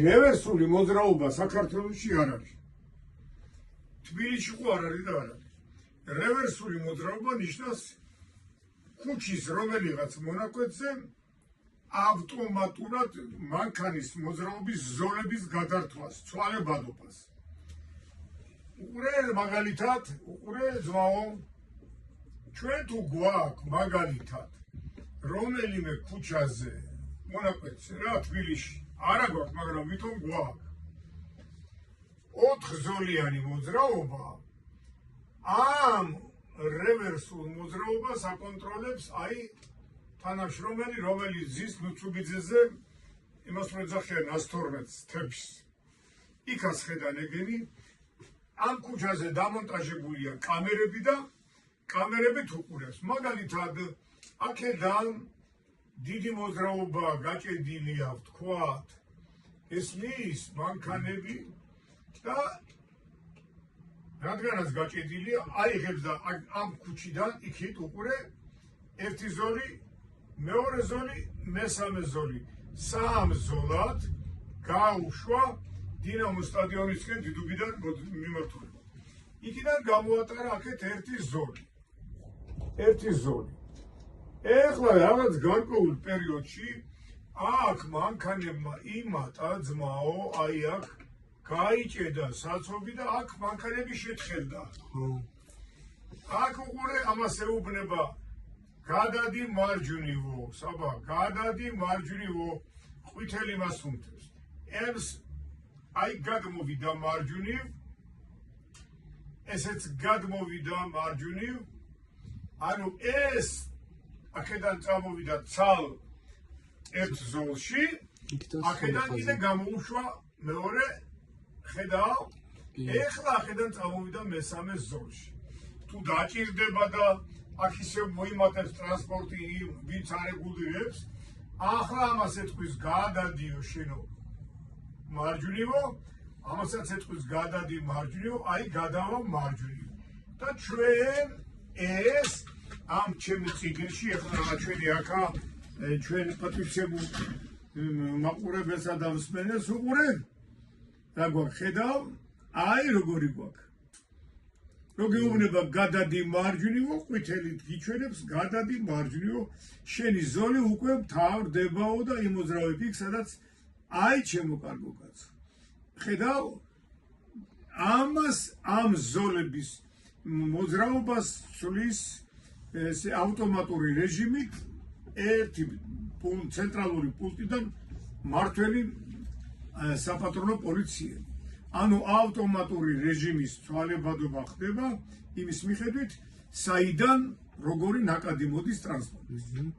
რევერსული მოძრაობა საქართველოში არ არის. თბილისში ხო არ არის და არ არის. რევერსული მოძრაობა ნიშნავს ქუჩის რომელიღაც მონაკვეთზე ავტომატურად მანქანის მოძრაობის ზოლების გადართვას, ცვალებადობას. უყურე მაგალითად, უყურე ძმაო, ჩვენ თუ გვაქვს მაგალითად რომელიმე ქუჩაზე მონაკვეთზე რა თბილისში არა გვაქვს, მაგრამ ვითომ გვაქვს 4 ზოლიანი მოძრაობა ამ რევერსულ მოძრაობას აკონტროლებს აი თანამშრომელი, რომელიც ზის ლუცუბიძეზე იმას რო ეძახიან 112-ს თებს. იქაც ხედან ეგენი ამ ქუჩაზე დამონტაჟებულია კამერები და კამერებით უყურებს. მაგალითად, აქედან დიდი მოძრაობა გაჭედილია, ვთქვათ, ესმის მანქანები და რადგანაც გაჭედილია, აიღებს და ამ ქუჩიდან იქით უყურე ერთი ზოლი, მეორე ზოლი, მესამე ზოლი, 3 ზოლად გაუშვა დინამო სტადიონისკენ დიდუბიდან მიმართულება. იქიდან გამოატარა აქეთ ერთი ზოლი. ეხლა რაღაც გარკვეულ პერიოდში აქ მანქანებმა იმატა ძმაო, აი აქ გაიჭედა საცობი და აქ მანქანები შეთხელდა. აქ უყურე ამას ეუბნება გადადი მარჯვნივო, საბა, გადადი მარჯვნივო, ყვითელი მას უმთებს. ემს აი გადმოვიდა მარჯვნივ, ესეც გადმოვიდა მარჯვნივ, ანუ ეს აქედან წამოვიდა ცალ ერთ ზოლში, აქედან კიდე გამოუშვა მეორე, ხედავ, ეხლა აქედან წამოვიდა მესამე ზოლში. თუ დაჭირდება და აქ ისე მოიმატებს ტრანსპორტი ვინც არ ეგულირებს, ახლა ამას ეთქვის გადადიო შენო მარჯვნივო, ამასაც ეთქვის გადადი მარჯვნივო, აი გადავა მარჯვნივ. და ჩვენ ეს ამ ჩემი წიგნში ეხლა ჩვენი აქა ჩვენ პატივცემულ მაყურებელსა და მსმენელს უყურებ რა გვაქვს ხედავ აი როგორი გვაქვს როგეუბნება გადადი მარჯვნივო ყვითელით გიჩვენებს გადადი მარჯვნივო შენი ზოლი უკვე მთავრდებაო და იმოძრავებ იქ სადაც აი ჩემო კარგო კაცო ხედავ ამას ამ ზოლების მოძრაობას სulis ეს ავტომატური რეჟიმით ერთი ცენტრალური პუნქტიდან მართველი საპატრონო პოლიცია. ანუ ავტომატური რეჟიმის ცვალებადობა ხდება იმის მიხედვით, საიდან როგორი ნაკადი მოდის ტრანსპორტი.